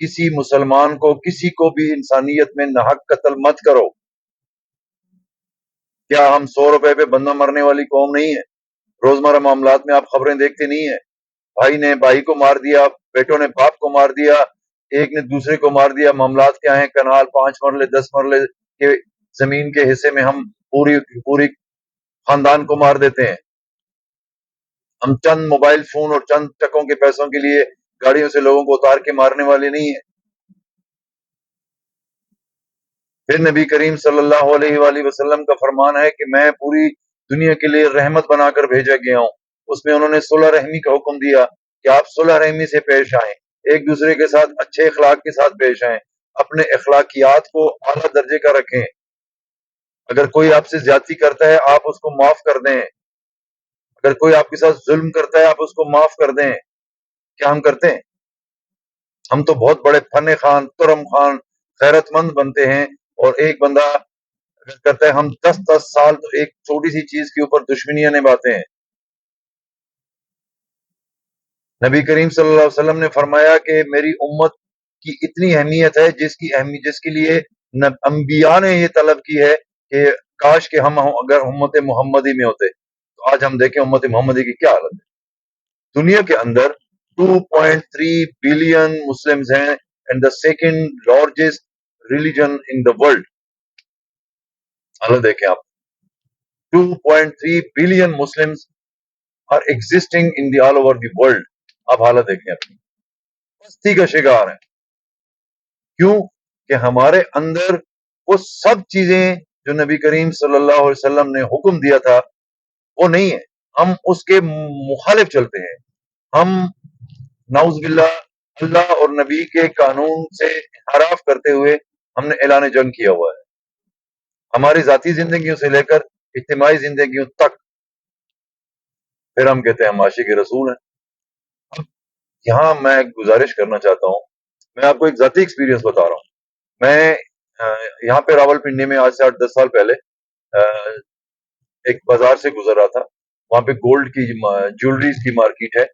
کسی مسلمان کو، کسی کو بھی انسانیت میں ناحق قتل مت کرو۔ کیا ہم 100 روپے پہ بندہ مرنے والی قوم نہیں ہے؟ روزمرہ معاملات میں آپ خبریں دیکھتے نہیں ہیں؟ بھائی نے بھائی کو مار دیا، بیٹوں نے باپ کو مار دیا، ایک نے دوسرے کو مار دیا۔ معاملات کیا ہیں؟ کنال 5 مرلے 10 مرلے کے زمین کے حصے میں ہم پوری خاندان کو مار دیتے ہیں۔ ہم چند موبائل فون اور چند ٹکوں کے پیسوں کے لیے گاڑیوں سے لوگوں کو اتار کے مارنے والے نہیں ہیں۔ پھر نبی کریم صلی اللہ علیہ وآلہ وسلم کا فرمان ہے کہ میں پوری دنیا کے لیے رحمت بنا کر بھیجا گیا ہوں۔ اس میں انہوں نے صلح رحمی کا حکم دیا کہ آپ صلح رحمی سے پیش آئیں، ایک دوسرے کے ساتھ اچھے اخلاق کے ساتھ پیش آئیں، اپنے اخلاقیات کو اعلیٰ درجے کا رکھیں۔ اگر کوئی آپ سے زیادتی کرتا ہے آپ اس کو معاف کر دیں، اگر کوئی آپ کے ساتھ ظلم کرتا ہے آپ اس کو معاف کر دیں۔ کیا ہم کرتے ہیں؟ ہم تو بہت بڑے فن خان، ترم خان، خیرت مند بنتے ہیں، اور ایک بندہ اگر کرتا ہے ہم 10 سال تو ایک چھوٹی سی چیز کے اوپر دشمنیاں نبھاتے ہیں۔ نبی کریم صلی اللہ علیہ وسلم نے فرمایا کہ میری امت کی اتنی اہمیت ہے جس کے لیے انبیاء نے یہ طلب کی ہے کہ کاش کہ ہم اگر امت محمدی میں ہوتے۔ تو آج ہم دیکھیں امت محمدی کی کیا حالت ہے۔ دنیا کے اندر 2.3 بلین مسلمز ہیں and the second largest religion in the world. حالت دیکھیں آپ، 2.3 billion Muslims are existing in the all over the world۔ اب حالت دیکھیں اپنی، پستی کا شکار ہے۔ کیوں کہ ہمارے اندر وہ سب چیزیں جو نبی کریم صلی اللہ علیہ وسلم نے حکم دیا تھا وہ نہیں ہے، ہم اس کے مخالف چلتے ہیں۔ ہم نعوذ باللہ اللہ اور نبی کے قانون سے انحراف کرتے ہوئے ہم نے اعلان جنگ کیا ہوا ہے، ہماری ذاتی زندگیوں سے لے کر اجتماعی زندگیوں تک۔ پھر ہم کہتے ہیں ہم عاشق رسول ہیں۔ یہاں میں ایک گزارش کرنا چاہتا ہوں، میں آپ کو ایک ذاتی ایکسپیرینس بتا رہا ہوں۔ میں یہاں پہ راول پنڈی میں آج سے 8-10 سال پہلے ایک بازار سے گزر رہا تھا، وہاں پہ گولڈ کی جیولریز کی مارکیٹ ہے،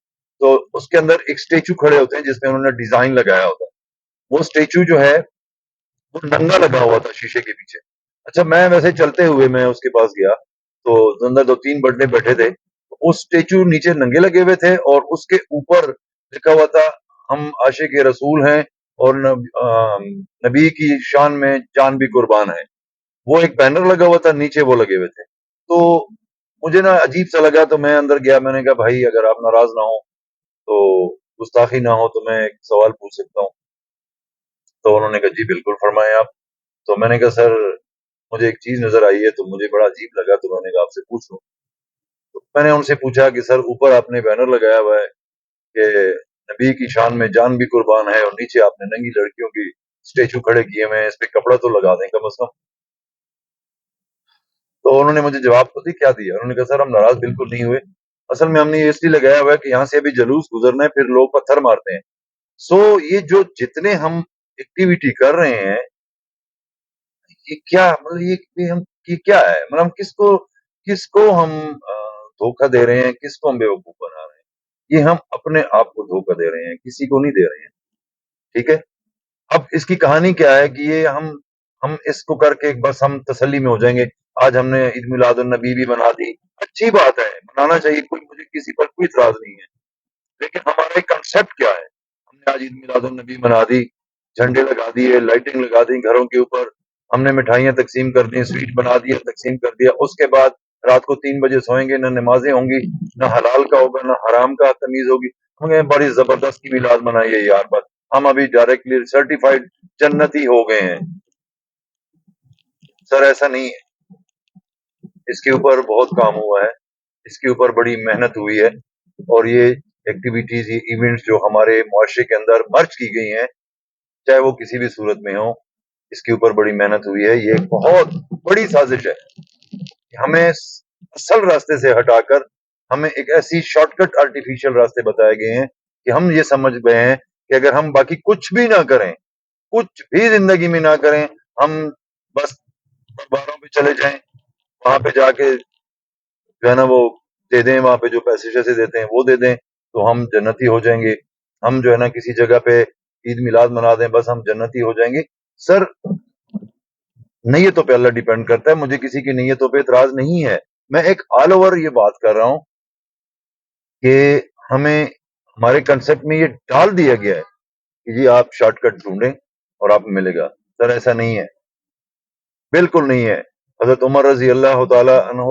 تو اس کے اندر ایک اسٹیچو کھڑے ہوتے ہیں جس میں انہوں نے ڈیزائن لگایا ہوتا ہے۔ وہ اسٹیچو جو ہے وہ ننگا لگا ہوا تھا شیشے کے پیچھے۔ اچھا میں ویسے چلتے ہوئے میں اس کے پاس گیا تو اندر 2-3 بندے بیٹھے تھے، اس اسٹیچو نیچے ننگے لگے ہوئے تھے اور اس کے اوپر لکھا ہوا تھا ہم عاشق رسول ہیں اور نبی کی شان میں جان بھی قربان ہے۔ وہ ایک بینر لگا ہوا تھا، نیچے وہ لگے ہوئے تھے۔ تو مجھے نا عجیب سا لگا، تو میں اندر گیا، میں نے کہا بھائی اگر آپ ناراض نہ ہو تو گستاخی نہ ہو تو میں ایک سوال پوچھ سکتا ہوں؟ تو انہوں نے کہا جی بالکل فرمائیں آپ۔ تو میں نے کہا سر مجھے ایک چیز نظر آئی ہے تو مجھے بڑا عجیب لگا، تو میں نے کہا آپ سے پوچھ لوں۔ تو میں نے ان سے پوچھا کہ سر اوپر آپ نے بینر لگایا ہوا ہے کہ نبی کی شان میں جان بھی قربان ہے، اور نیچے آپ نے ننگی لڑکیوں کی اسٹیچو کھڑے کیے ہوئے ہیں، اس پہ کپڑا تو لگا دیں کم از کم۔ تو انہوں نے مجھے جواب پتہ کیا دیا، انہوں نے کہا سر ہم ناراض بالکل نہیں ہوئے، اصل میں ہم نے یہ اس لیے لگایا ہوا ہے کہ یہاں سے ابھی جلوس گزرنا ہے، پھر لوگ پتھر مارتے ہیں۔ سو یہ جو جتنے ہم ایکٹیویٹی کر رہے ہیں یہ کیا مطلب یہ کیا ہے؟ مطلب ہم کس کو ہم دھوکہ دے رہے ہیں، کس کو ہم بیوقوف بنا رہے ہیں؟ یہ ہم اپنے آپ کو دھوکہ دے رہے ہیں، کسی کو نہیں دے رہے ہیں۔ ٹھیک ہے، اب اس کی کہانی کیا ہے کہ یہ ہم اس کو کر کے بس ہم تسلی میں ہو جائیں گے۔ آج ہم نے عید میلاد النبی بھی بنا دی، اچھی بات ہے، منانا چاہیے، مجھے کسی پر کوئی اعتراض نہیں ہے، لیکن ہمارا کنسپٹ کیا ہے؟ ہم نے آج عید میلاد النبی بنا دی، جھنڈے لگا دیے، لائٹنگ لگا دی گھروں کے اوپر، ہم نے مٹھائیاں تقسیم کر دی، سویٹ بنا دیا، تقسیم کر دیا، اس کے بعد رات کو 3 بجے سوئیں گے، نہ نمازیں ہوں گی، نہ حلال کا ہوگا نہ حرام کا تمیز ہوگی۔ ہم کہیں بڑی زبردست کی میلاد منائی ہے یار، بس ہم ابھی ڈائریکٹلی سرٹیفائڈ جنتی ہو گئے ہیں۔ سر ایسا نہیں ہے، اس کے اوپر بہت کام ہوا ہے، اس کے اوپر بڑی محنت ہوئی ہے، اور یہ ایکٹیویٹیز، یہ ایونٹس جو ہمارے معاشرے کے اندر مرج کی گئی ہیں، چاہے وہ کسی بھی صورت میں ہوں، اس کے اوپر بڑی محنت ہوئی ہے۔ یہ ایک بہت بڑی سازش ہے کہ ہمیں اصل راستے سے ہٹا کر ہمیں ایک ایسی شارٹ کٹ آرٹیفیشل راستے بتائے گئے ہیں کہ ہم یہ سمجھ گئے ہیں کہ اگر ہم باقی کچھ بھی نہ کریں، کچھ بھی زندگی میں نہ کریں، ہم بس درباروں پہ چلے جائیں، وہاں پہ جا کے جو ہے نا وہ دے دیں، وہاں پہ جو پیسے شیسے دیتے ہیں وہ دے دیں تو ہم جنتی ہو جائیں گے۔ ہم جو ہے نا کسی جگہ پہ عید میلاد منا دیں بس ہم جنتی ہو جائیں گے. سر نیتوں پہ اللہ ڈیپینڈ کرتا ہے, مجھے کسی کی نیتوں پہ اعتراض نہیں ہے. میں ایک آل اوور یہ بات کر رہا ہوں کہ ہمیں ہمارے کنسپٹ میں یہ ڈال دیا گیا ہے کہ جی آپ شارٹ کٹ ڈھونڈیں اور آپ کو ملے گا. سر ایسا نہیں ہے, بالکل نہیں ہے. حضرت عمر رضی اللہ تعالی عنہ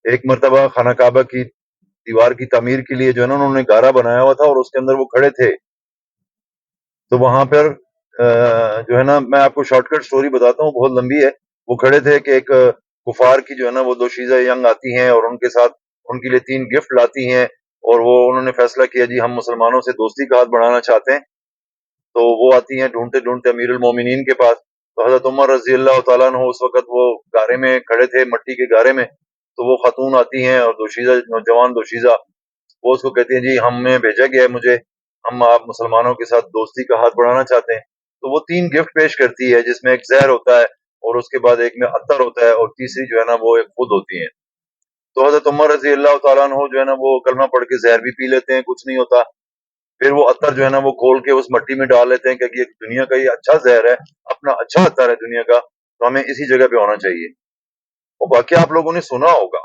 ایک مرتبہ خانہ کعبہ کی دیوار کی تعمیر کے لیے جو ہے نا انہوں نے گارا بنایا ہوا تھا اور اس کے اندر وہ کھڑے تھے. تو وہاں پر جو ہے نا, میں آپ کو شارٹ کٹ سٹوری بتاتا ہوں, بہت لمبی ہے. وہ کھڑے تھے کہ ایک کفار کی جو ہے نا وہ دوشیزہ ینگ آتی ہیں اور ان کے ساتھ ان کے لیے 3 گفٹ لاتی ہیں, اور وہ انہوں نے فیصلہ کیا جی ہم مسلمانوں سے دوستی کا ہاتھ بڑھانا چاہتے ہیں. تو وہ آتی ہیں ڈھونڈتے ڈھونڈتے امیر المومنین کے پاس. تو حضرت عمر رضی اللہ تعالیٰ عنہ اس وقت وہ گارے میں کھڑے تھے, مٹی کے گارے میں. تو وہ خاتون آتی ہیں اور دوشیزہ نوجوان دوشیزہ, وہ اس کو کہتی ہیں جی ہمیں بھیجا گیا ہے مجھے, ہم آپ مسلمانوں کے ساتھ دوستی کا ہاتھ بڑھانا چاہتے ہیں. تو وہ 3 گفٹ پیش کرتی ہے جس میں ایک زہر ہوتا ہے اور اس کے بعد ایک میں عطر ہوتا ہے اور تیسری جو ہے نا وہ ایک خود ہوتی ہیں. تو حضرت عمر رضی اللہ تعالیٰ عنہ جو ہے نا وہ کلمہ پڑھ کے زہر بھی پی لیتے ہیں, کچھ نہیں ہوتا. پھر وہ عطر جو ہے نا وہ کھول کے اس مٹی میں ڈال لیتے ہیں کہ یہ دنیا کا یہ اچھا زہر ہے, اپنا اچھا عطر ہے دنیا کا, تو ہمیں اسی جگہ پہ ہونا چاہیے. اور باقی آپ لوگوں نے سنا ہوگا.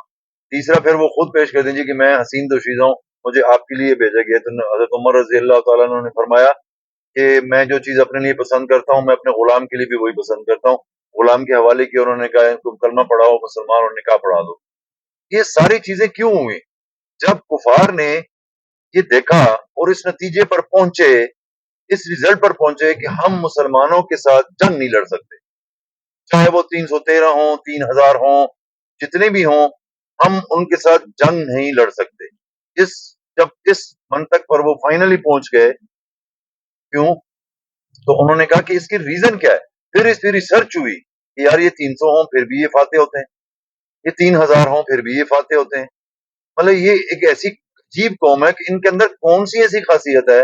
تیسرا پھر وہ خود پیش کر دیجیے کہ میں حسین دوشیزہ ہوں, مجھے آپ کے لیے بھیجا گیا. تو حضرت عمر رضی اللہ تعالیٰ عنہ نے فرمایا کہ میں جو چیز اپنے لیے پسند کرتا ہوں میں اپنے غلام کے لیے بھی وہی پسند کرتا ہوں. غلام کے حوالے کی, انہوں نے کہا تم کلمہ پڑھاؤ مسلمان اور نکاح پڑھا دو. یہ ساری چیزیں کیوں ہوئی؟ جب کفار نے یہ دیکھا اور اس نتیجے پر پہنچے, اس ریزلٹ پر پہنچے کہ ہم مسلمانوں کے ساتھ جنگ نہیں لڑ سکتے, چاہے وہ 313 ہوں 3000 ہوں جتنے بھی ہوں, ہم ان کے ساتھ جنگ نہیں لڑ سکتے. جب اس منطق پر وہ فائنلی پہنچ گئے, کیوں؟ تو انہوں نے کہا کہ اس کی ریزن کیا ہے. پھر اس پہ ریسرچ ہوئی کہ یار یہ 300 ہوں پھر بھی یہ فاتح ہوتے ہیں, یہ 3000 ہوں پھر بھی یہ فاتح ہوتے ہیں. مطلب یہ ایک ایسی عجیب قوم ہے کہ ان کے اندر کون سی ایسی خاصیت ہے.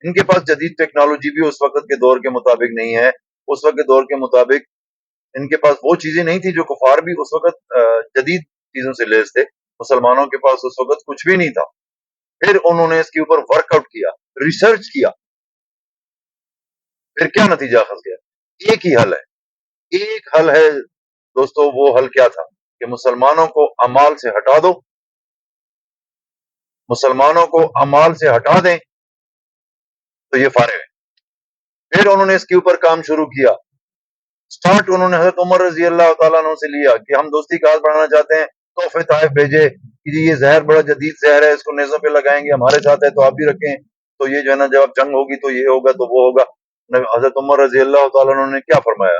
ان کے پاس جدید ٹیکنالوجی بھی اس وقت کے دور کے مطابق نہیں ہے, اس وقت کے دور کے مطابق ان کے پاس وہ چیزیں نہیں تھی جو کفار بھی اس وقت جدید چیزوں سے لیس تھے. مسلمانوں کے پاس اس وقت کچھ بھی نہیں تھا. پھر انہوں نے اس کے اوپر ورک آؤٹ کیا, ریسرچ کیا, پھر کیا نتیجہ خاص گیا؟ ایک ہی حل ہے, ایک حل ہے دوستو. وہ حل کیا تھا کہ مسلمانوں کو اعمال سے ہٹا دو, مسلمانوں کو اعمال سے ہٹا دیں تو یہ فارغ ہے. پھر انہوں نے اس کے اوپر کام شروع کیا. سٹارٹ انہوں نے حضرت عمر رضی اللہ تعالیٰ عنہ سے لیا کہ ہم دوستی کا ہاتھ بڑھانا چاہتے ہیں. تحفے طائف بھیجے کہ جی یہ زہر بڑا جدید زہر ہے, اس کو نیزوں پہ لگائیں گے, ہمارے ساتھ ہے تو آپ بھی رکھیں, تو یہ جو ہے نا جب جنگ ہوگی تو یہ ہوگا تو وہ ہوگا. حضرت عمر رضی اللہ تعالیٰ عنہ نے کیا فرمایا؟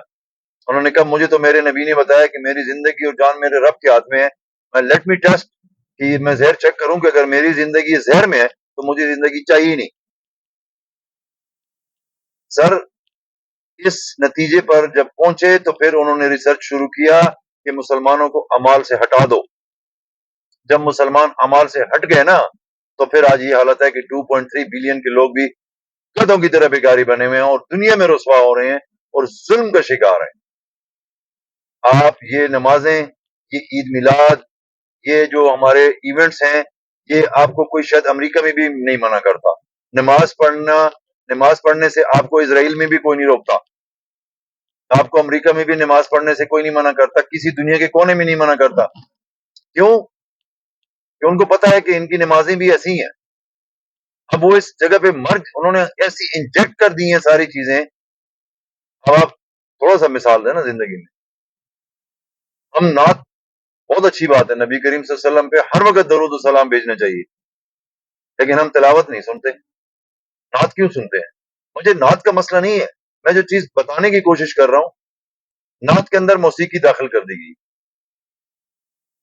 انہوں نے کہا مجھے تو میرے نبی نے بتایا کہ میری زندگی اور جان میرے رب کے ہاتھ میں ہے. میں لیٹ می ٹیسٹ کہ میں زہر چیک کروں کہ اگر میری زندگی زہر میں ہے تو مجھے زندگی چاہیے نہیں. سر اس نتیجے پر جب پہنچے تو پھر انہوں نے ریسرچ شروع کیا کہ مسلمانوں کو اعمال سے ہٹا دو. جب مسلمان اعمال سے ہٹ گئے نا تو پھر آج یہ حالت ہے کہ 2.3 بلین کے لوگ بھی گدھوں کی طرح بیکاری بنے ہوئے ہیں اور دنیا میں رسوا ہو رہے ہیں اور ظلم کا شکار ہیں. آپ یہ نمازیں, یہ عید میلاد, یہ جو ہمارے ایونٹس ہیں, یہ آپ کو کوئی شاید امریکہ میں بھی نہیں منع کرتا. نماز پڑھنے سے آپ کو اسرائیل میں بھی کوئی نہیں روکتا, آپ کو امریکہ میں بھی نماز پڑھنے سے کوئی نہیں منع کرتا, کسی دنیا کے کونے میں نہیں منع کرتا. کیوں؟ کہ ان کو پتا ہے کہ ان کی نمازیں بھی ایسی ہیں. اب وہ اس جگہ پہ انہوں نے ایسی انجیکٹ کر دی ہیں ساری چیزیں. اب آپ تھوڑا سا مثال دیں نا زندگی میں. ہم نعت بہت اچھی بات ہے, نبی کریم صلی اللہ علیہ وسلم پہ ہر وقت درود و سلام بھیجنا چاہیے, لیکن ہم تلاوت نہیں سنتے. نعت کیوں سنتے ہیں؟ مجھے نعت کا مسئلہ نہیں ہے, میں جو چیز بتانے کی کوشش کر رہا ہوں, نعت کے اندر موسیقی داخل کر دی گئی.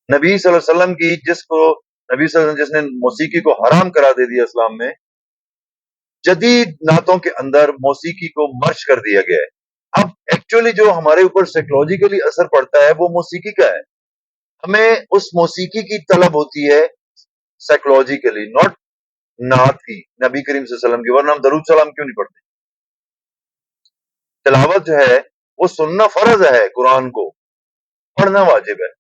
نبی صلی اللہ علیہ وسلم کی نبی صلی اللہ علیہ وسلم جس نے موسیقی کو حرام کرا دے دیا اسلام میں, جدید نعتوں کے اندر موسیقی کو مرچ کر دیا گیا ہے. اب ایکچولی جو ہمارے اوپر سائیکولوجیکلی اثر پڑتا ہے وہ موسیقی کا ہے. ہمیں اس موسیقی کی طلب ہوتی ہے سائیکولوجیکلی, ناٹ نعت کی, نبی کریم صلی اللہ علیہ وسلم کی. ورنہ ہم درود سلام کیوں نہیں پڑھتے؟ تلاوت جو ہے وہ سننا فرض ہے, قرآن کو پڑھنا واجب ہے,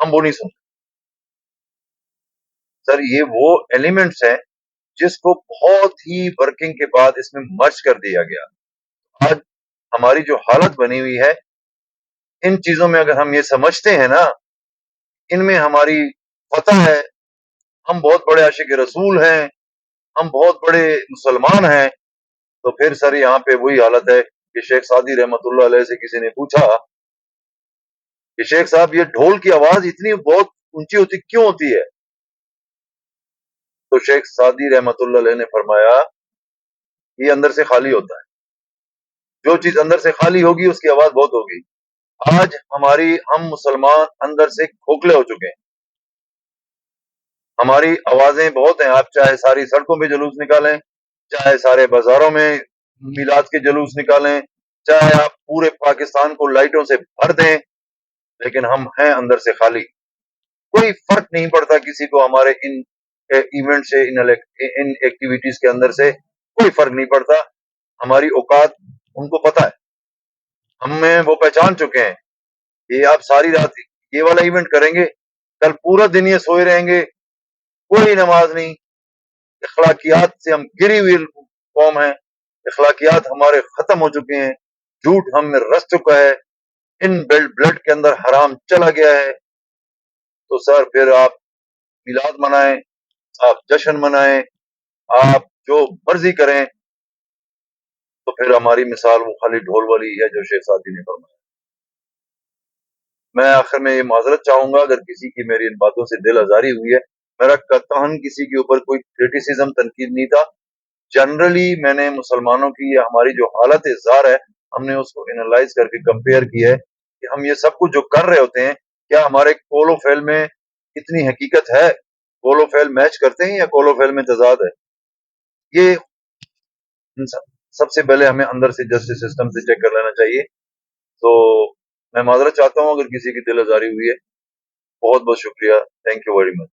ہم وہ نہیں سنتے. سر یہ وہ ایلیمنٹس ہیں جس کو بہت ہی ورکنگ کے بعد اس میں مرج کر دیا گیا. آج ہماری جو حالت بنی ہوئی ہے، ان چیزوں میں اگر ہم یہ سمجھتے ہیں نا، ان میں ہماری فتح ہے، ہم بہت بڑے عاشق رسول ہیں، ہم بہت بڑے مسلمان ہیں، تو پھر سر یہاں پہ وہی حالت ہے کہ شیخ سعدی رحمت اللہ علیہ سے کسی نے پوچھا کہ شیخ صاحب یہ ڈھول کی آواز اتنی بہت اونچی ہوتی کیوں ہوتی ہے؟ تو شیخ سعدی رحمت اللہ علیہ نے فرمایا یہ اندر سے خالی ہوتا ہے، جو چیز اندر سے خالی ہوگی اس کی آواز بہت ہوگی. آج ہم مسلمان اندر سے کھوکھلے ہو چکے ہیں، ہماری آوازیں بہت ہیں. آپ چاہے ساری سڑکوں پہ جلوس نکالیں، چاہے سارے بازاروں میں میلاد کے جلوس نکالیں، چاہے آپ پورے پاکستان کو لائٹوں سے بھر دیں، لیکن ہم ہیں اندر سے خالی. کوئی فرق نہیں پڑتا کسی کو ہمارے ان ایونٹ سے، ان ایکٹیویٹیز کے اندر سے کوئی فرق نہیں پڑتا. ہماری اوقات ان کو پتہ ہے، ہم میں وہ پہچان چکے ہیں. یہ آپ ساری رات یہ والا ایونٹ کریں گے، کل پورا دن یہ سوئے رہیں گے، کوئی نماز نہیں. اخلاقیات سے ہم گری ہوئی قوم ہیں، اخلاقیات ہمارے ختم ہو چکے ہیں، جھوٹ ہم میں رس چکا ہے، ان بلڈ کے اندر حرام چلا گیا ہے. تو سر پھر آپ میلاد منائیں، آپ جشن منائیں، آپ جو مرضی کریں، تو پھر ہماری مثال وہ خالی ڈھول والی ہے جو شیخ سعدی نے فرمایا. میں آخر میں یہ معذرت چاہوں گا اگر کسی کی میری ان باتوں سے دل آزاری ہوئی ہے. میرا قطعاً کسی کے اوپر کوئی کرٹیسزم تنقید نہیں تھا. جنرلی میں نے مسلمانوں کی یا ہماری جو حالت زار ہے، ہم نے اس کو انالائز کر کے کمپیئر کی ہے کہ ہم یہ سب کچھ جو کر رہے ہوتے ہیں، کیا ہمارے قول و فعل میں اتنی حقیقت ہے؟ قول و فعل میچ کرتے ہیں یا قول و فعل میں تضاد ہے؟ یہ سب سے پہلے ہمیں اندر سے جسٹس سسٹم سے چیک کر لینا چاہیے. تو میں معذرت چاہتا ہوں اگر کسی کی دل آزاری ہوئی ہے. بہت بہت شکریہ. Thank you very much.